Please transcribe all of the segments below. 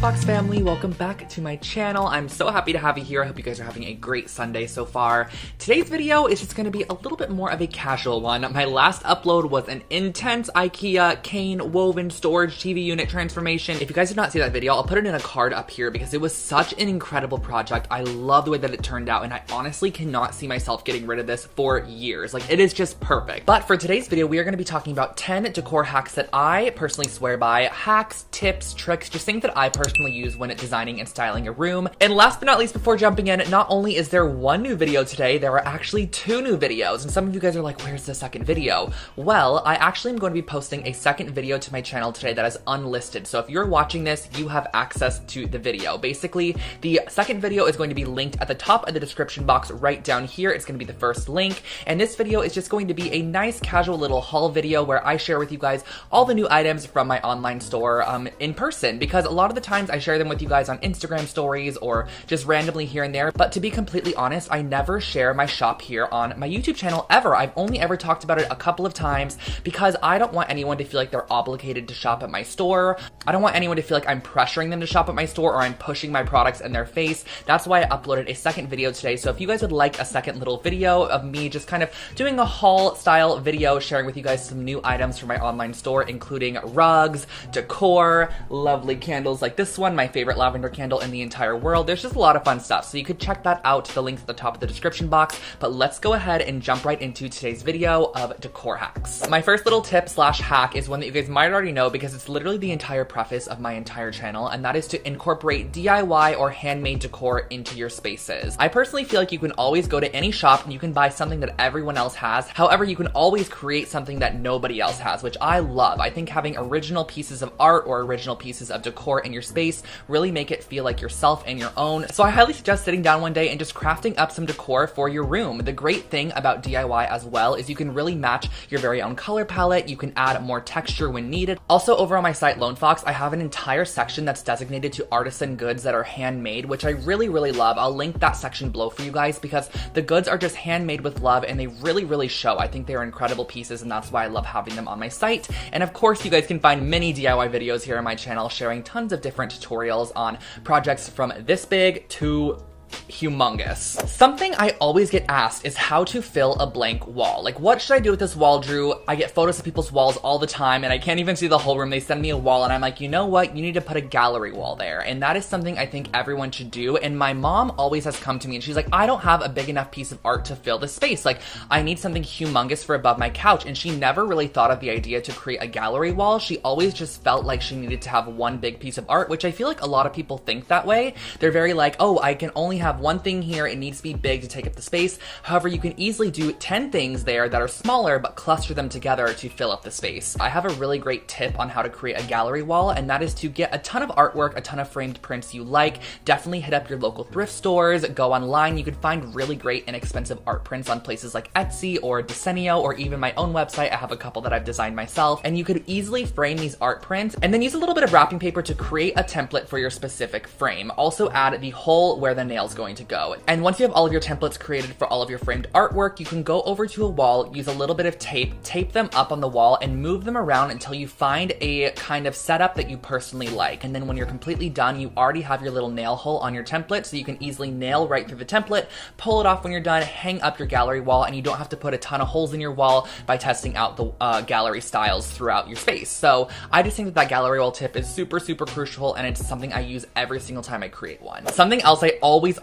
Fox family, welcome back to my channel. I'm so happy to have you here. I hope you guys are having a great Sunday so far. Today's video is just going to be a little bit more of a casual one. My last upload was an intense IKEA cane woven storage TV unit transformation. If you guys did not see that video, I'll put it in a card up here because it was such an incredible project. I love the way that it turned out, and I honestly cannot see myself getting rid of this for years. Like, it is just perfect. But for today's video, we are going to be talking about 10 decor hacks that I personally swear by. Hacks, tips, tricks, just things that I personally use when designing and styling a room. And last but not least, before jumping in, not only is there one new video today, there are actually 2 new videos. And some of you guys are like, where's the second video? Well, I actually am going to be posting a second video to my channel today that is unlisted. So if you're watching this, you have access to the video. Basically, the second video is going to be linked at the top of the description box right down here. It's going to be the first link. And this video is just going to be a nice casual little haul video where I share with you guys all the new items from my online store in person, because a lot of the times I share them with you guys on Instagram stories or just randomly here and there. But to be completely honest, I never share my shop here on my YouTube channel ever. I've only ever talked about it a couple of times because I don't want anyone to feel like they're obligated to shop at my store. I don't want anyone to feel like I'm pressuring them to shop at my store or I'm pushing my products in their face. That's why I uploaded a second video today. So if you guys would like a second little video of me just kind of doing a haul style video, sharing with you guys some new items from my online store, including rugs, decor, lovely candles like this one, my favorite lavender candle in the entire world. There's just a lot of fun stuff, so you could check that out. The link's at the top of the description box. But let's go ahead and jump right into today's video of decor hacks. My first little tip slash hack is one that you guys might already know because it's literally the entire preface of my entire channel, and that is to incorporate DIY or handmade decor into your spaces. I personally feel like you can always go to any shop and you can buy something that everyone else has. However, you can always create something that nobody else has, which I love. I think having original pieces of art or original pieces of decor in your space really make it feel like yourself and your own. So I highly suggest sitting down one day and just crafting up some decor for your room. The great thing about DIY as well is you can really match your very own color palette. You can add more texture when needed. Also, over on my site Lone Fox, I have an entire section that's designated to artisan goods that are handmade, which I really love. I'll link that section below for you guys because the goods are just handmade with love and they really show. I think they're incredible pieces, and that's why I love having them on my site. And of course, you guys can find many DIY videos here on my channel sharing tons of different tutorials on projects from this big to humongous. Something I always get asked is how to fill a blank wall. Like, what should I do with this wall, Drew? I get photos of people's walls all the time and I can't even see the whole room. They send me a wall and I'm like, you know what? You need to put a gallery wall there. And that is something I think everyone should do. And my mom always has come to me and she's like, I don't have a big enough piece of art to fill the space. Like, I need something humongous for above my couch. And she never really thought of the idea to create a gallery wall. She always just felt like she needed to have one big piece of art, which I feel like a lot of people think that way. They're very like, oh, I can only have one thing here. It needs to be big to take up the space. However, you can easily do 10 things there that are smaller, but cluster them together to fill up the space. I have a really great tip on how to create a gallery wall, and that is to get a ton of artwork, a ton of framed prints you like. Definitely hit up your local thrift stores, go online. You can find really great inexpensive art prints on places like Etsy or Decenio, or even my own website. I have a couple that I've designed myself, and you could easily frame these art prints and then use a little bit of wrapping paper to create a template for your specific frame. Also add the hole where the nail's going to go. And once you have all of your templates created for all of your framed artwork, you can go over to a wall, use a little bit of tape them up on the wall, and move them around until you find a kind of setup that you personally like. And then when you're completely done, you already have your little nail hole on your template, so you can easily nail right through the template, pull it off when you're done, hang up your gallery wall, and you don't have to put a ton of holes in your wall by testing out the gallery styles throughout your space. So I just think that gallery wall tip is super crucial, and it's something I use every single time I create one. Something else I always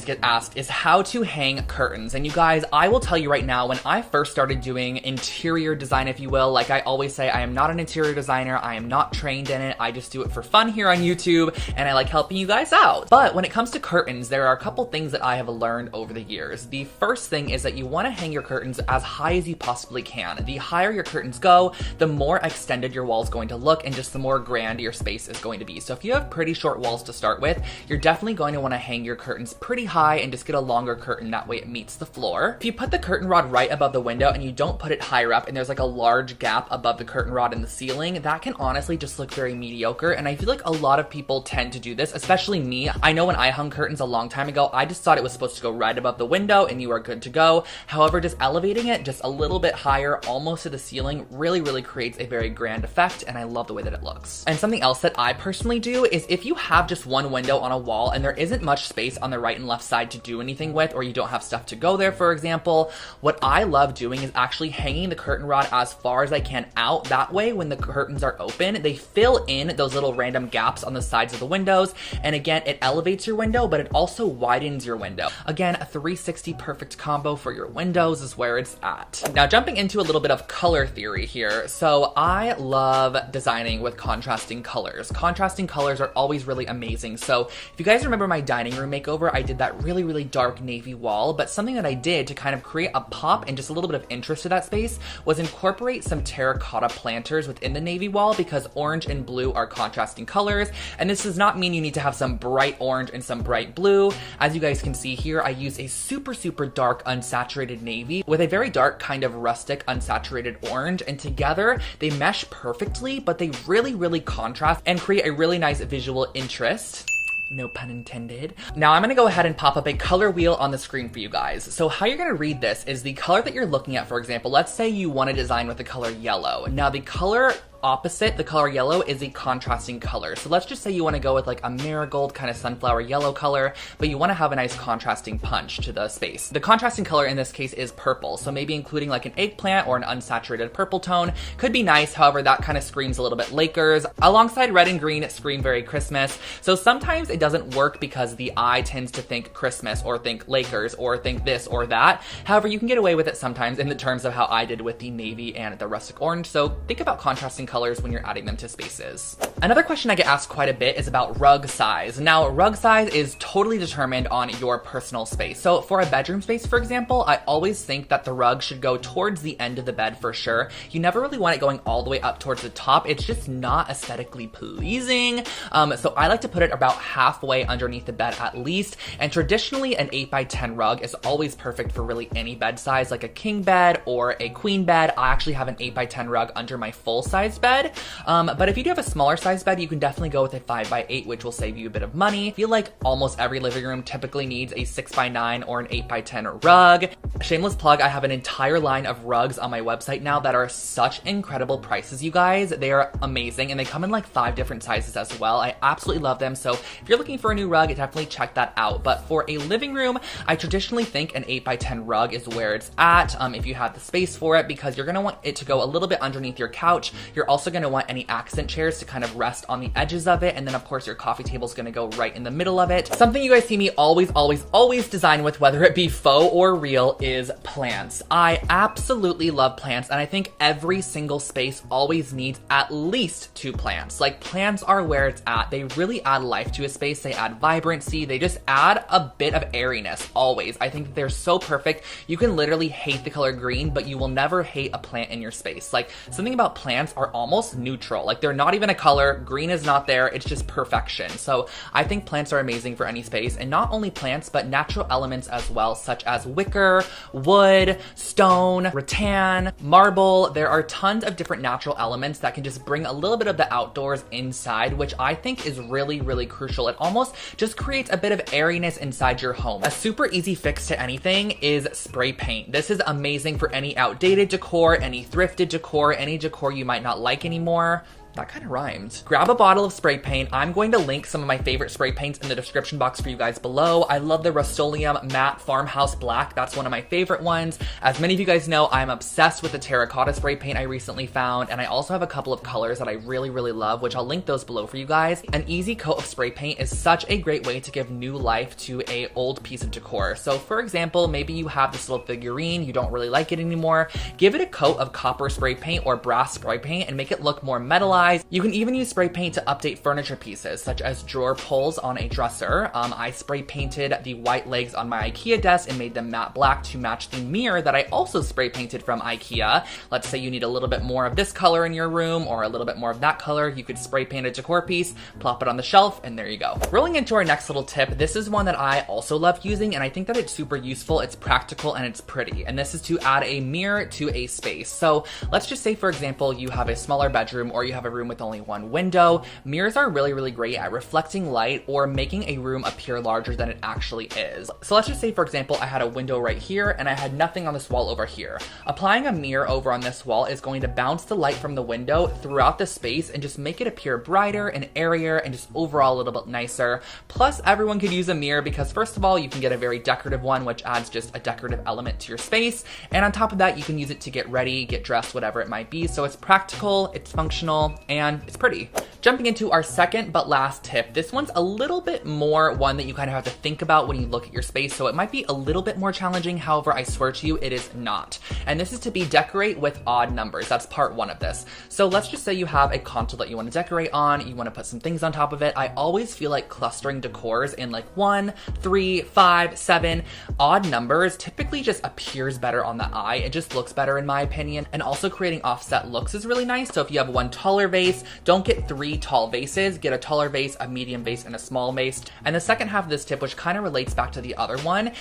get asked is how to hang curtains. And you guys, I will tell you right now, when I first started doing interior design, if you will, like I always say, I am not an interior designer. I am not trained in it. I just do it for fun here on YouTube, and I like helping you guys out. But when it comes to curtains, there are a couple things that I have learned over the years. The first thing is that you want to hang your curtains as high as you possibly can. The higher your curtains go, the more extended your wall is going to look, and just the more grand your space is going to be. So if you have pretty short walls to start with, you're definitely going to want to hang your curtains curtains pretty high and just get a longer curtain. That way it meets the floor. If you put the curtain rod right above the window and you don't put it higher up and there's like a large gap above the curtain rod in the ceiling, that can honestly just look very mediocre. And I feel like a lot of people tend to do this, especially me. I know when I hung curtains a long time ago, I just thought it was supposed to go right above the window and you are good to go. However, just elevating it just a little bit higher, almost to the ceiling, really creates a very grand effect, and I love the way that it looks. And something else that I personally do is if you have just one window on a wall and there isn't much space on the right and left side to do anything with, or you don't have stuff to go there, for example, what I love doing is actually hanging the curtain rod as far as I can out. That way, when the curtains are open, they fill in those little random gaps on the sides of the windows. And again, it elevates your window, but it also widens your window. Again, a 360 perfect combo for your windows is where it's at. Now, jumping into a little bit of color theory here. So I love designing with contrasting colors. Contrasting colors are always really amazing. So if you guys remember my dining room makeover, I did that really dark navy wall, but something that I did to kind of create a pop and just a little bit of interest to that space was incorporate some terracotta planters within the navy wall, because orange and blue are contrasting colors. And this does not mean you need to have some bright orange and some bright blue. As you guys can see here, I use a super dark unsaturated navy with a very dark kind of rustic unsaturated orange, and together they mesh perfectly, but they really contrast and create a really nice visual interest. No pun intended. Now I'm gonna go ahead and pop up a color wheel on the screen for you guys. So how you're gonna read this is the color that you're looking at. For example, let's say you want to design with the color yellow. Now the color opposite the color yellow is a contrasting color. So let's just say you want to go with like a marigold kind of sunflower yellow color, but you want to have a nice contrasting punch to the space. The contrasting color in this case is purple. So maybe including like an eggplant or an unsaturated purple tone could be nice. However, that kind of screams a little bit Lakers. Alongside red and green, it scream very Christmas. So sometimes it doesn't work because the eye tends to think Christmas or think Lakers or think this or that. However, you can get away with it sometimes in the terms of how I did with the navy and the rustic orange. So think about contrasting colors when you're adding them to spaces. Another question I get asked quite a bit is about rug size. Now, rug size is totally determined on your personal space. So for a bedroom space, for example, I always think that the rug should go towards the end of the bed for sure. You never really want it going all the way up towards the top. It's just not aesthetically pleasing. So I like to put it about halfway underneath the bed at least. And traditionally, an 8x10 rug is always perfect for really any bed size, like a king bed or a queen bed. I actually have an 8x10 rug under my full-size bed. But if you do have a smaller size bed, you can definitely go with a 5x8, which will save you a bit of money. I feel like almost every living room typically needs a 6x9 or an 8x10 rug. Shameless plug, I have an entire line of rugs on my website now that are such incredible prices, you guys. They are amazing, and they come in like 5 different sizes as well. I absolutely love them. So if you're looking for a new rug, definitely check that out. But for a living room, I traditionally think an 8x10 rug is where it's at, if you have the space for it, because you're gonna want it to go a little bit underneath your couch. You're also gonna want any accent chairs to kind of rest on the edges of it, and then of course your coffee table is gonna go right in the middle of it. Something you guys see me always design with, whether it be faux or real, is plants. I absolutely love plants, and I think every single space always needs at least 2 plants. Like, plants are where it's at. They really add life to a space. They add vibrancy. They just add a bit of airiness always. I think that they're so perfect. You can literally hate the color green, but you will never hate a plant in your space. Like, something about plants are almost neutral. Like, they're not even a color. Green is not there. It's just perfection. So I think plants are amazing for any space, and not only plants, but natural elements as well, such as wicker, wood, stone, rattan, marble. There are tons of different natural elements that can just bring a little bit of the outdoors inside, which I think is really crucial. It almost just creates a bit of airiness inside your home. A super easy fix to anything is spray paint. This is amazing for any outdated decor, any thrifted decor, any decor you might not like anymore. That kind of rhymed. Grab a bottle of spray paint. I'm going to link some of my favorite spray paints in the description box for you guys below. I love the Rust-Oleum Matte Farmhouse Black. That's one of my favorite ones. As many of you guys know, I'm obsessed with the terracotta spray paint I recently found, and I also have a couple of colors that I really love, which I'll link those below for you guys. An easy coat of spray paint is such a great way to give new life to a old piece of decor. So for example, maybe you have this little figurine, you don't really like it anymore. Give it a coat of copper spray paint or brass spray paint and make it look more metallized, guys. You can even use spray paint to update furniture pieces, such as drawer pulls on a dresser. I spray painted the white legs on my IKEA desk and made them matte black to match the mirror that I also spray painted from IKEA. Let's say you need a little bit more of this color in your room or a little bit more of that color. You could spray paint a decor piece, plop it on the shelf, and there you go. Rolling into our next little tip, this is one that I also love using, and I think that it's super useful, it's practical, and it's pretty. And this is to add a mirror to a space. So let's just say, for example, you have a smaller bedroom or you have a room with only one window. Mirrors are really, really great at reflecting light or making a room appear larger than it actually is. So let's just say, for example, I had a window right here and I had nothing on this wall over here. Applying a mirror over on this wall is going to bounce the light from the window throughout the space and just make it appear brighter and airier and just overall a little bit nicer. Plus, everyone could use a mirror because, first of all, you can get a very decorative one, which adds just a decorative element to your space. And on top of that, you can use it to get ready, get dressed, whatever it might be. So it's practical, it's functional, and it's pretty. Jumping into our second but last tip, this one's a little bit more one that you kind of have to think about when you look at your space, so it might be a little bit more challenging. However, I swear to you, it is not. And this is to be decorate with odd numbers. That's part one of this. So let's just say you have a console that you want to decorate on, you want to put some things on top of it. I always feel like clustering decors in like 1, 3, 5, 7 odd numbers typically just appears better on the eye. It just looks better in my opinion. And also creating offset looks is really nice. So if you have one taller vase, don't get 3 tall vases, get a taller vase, a medium vase, and a small vase. And the second half of this tip, which kind of relates back to the other one,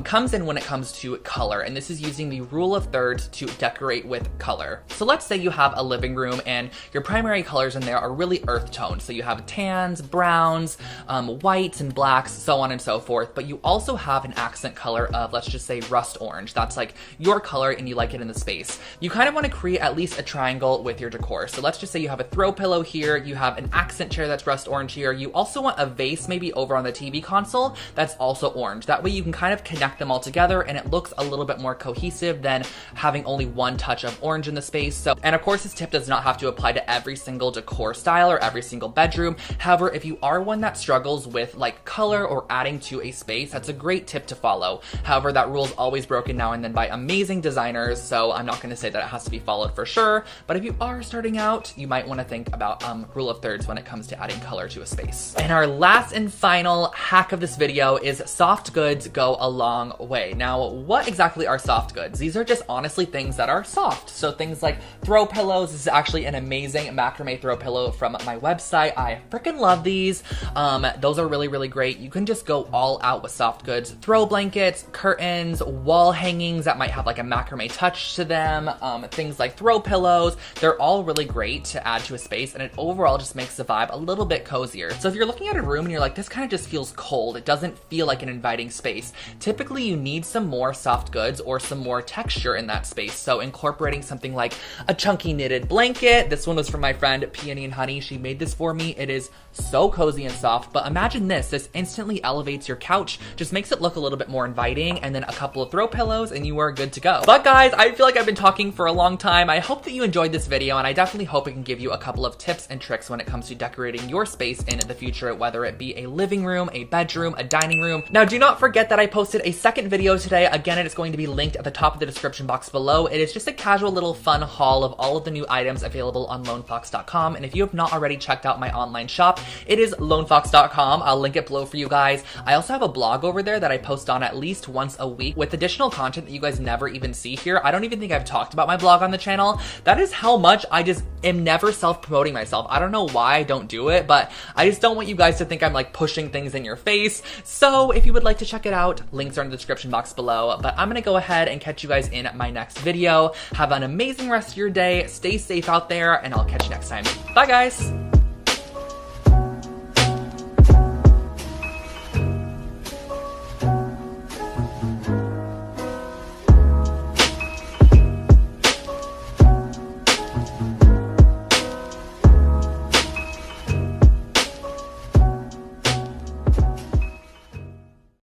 comes in when it comes to color. And this is using the rule of thirds to decorate with color. So let's say you have a living room and your primary colors in there are really earth tones. So you have tans, browns, whites and blacks, so on and so forth. But you also have an accent color of, let's just say, rust orange. That's like your color and you like it in the space. You kind of want to create at least a triangle with your decor. So let's just say you have a throw pillow here, you have an accent chair that's rust orange here. You also want a vase maybe over on the TV console that's also orange. That way you can kind of connect them all together and it looks a little bit more cohesive than having only one touch of orange in the space. So, and of course this tip does not have to apply to every single decor style or every single bedroom. However, if you are one that struggles with like color or adding to a space, that's a great tip to follow. However, that rule is always broken now and then by amazing designers, so I'm not going to say that it has to be followed for sure, but if you are starting out, you might want to think about rule of thirds when it comes to adding color to a space. And our last and final hack of this video is soft goods go a long way. Now, what exactly are soft goods? These are just honestly things that are soft. So things like throw pillows. This is actually an amazing macrame throw pillow from my website. I freaking love these. Those are really, really great. You can just go all out with soft goods. Throw blankets, curtains, wall hangings that might have like a macrame touch to them, things like throw pillows. They're all really great to add to a space, and it overall just makes the vibe a little bit cozier. So if you're looking at a room and you're like, this kind of just feels cold, it doesn't feel like an inviting space, typically you need some more soft goods or some more texture in that space. So incorporating something like a chunky knitted blanket. This one was from my friend Peony and Honey. She made this for me. It is so cozy and soft, but imagine this instantly elevates your couch, just makes it look a little bit more inviting, and then a couple of throw pillows and you are good to go. But guys, I feel like I've been talking for a long time. I hope that you enjoyed this video, and I definitely hope it can give you a couple of tips and tricks when it comes to decorating your space in the future, whether it be a living room, a bedroom, a dining room. Now, do not forget that I posted a second video today. Again, it is going to be linked at the top of the description box below. It is just a casual little fun haul of all of the new items available on lonefox.com. And if you have not already checked out my online shop, it is lonefox.com. I'll link it below for you guys. I also have a blog over there that I post on at least once a week with additional content that you guys never even see here. I don't even think I've talked about my blog on the channel. That is how much I just am never self-promoting myself. I don't know why I don't do it, but I just don't want you guys to think I'm like pushing things in your face. So if you would like to check it out, links are in the description box below. But I'm gonna go ahead and catch you guys in my next video. Have an amazing rest of your day. Stay safe out there, and I'll catch you next time. Bye guys.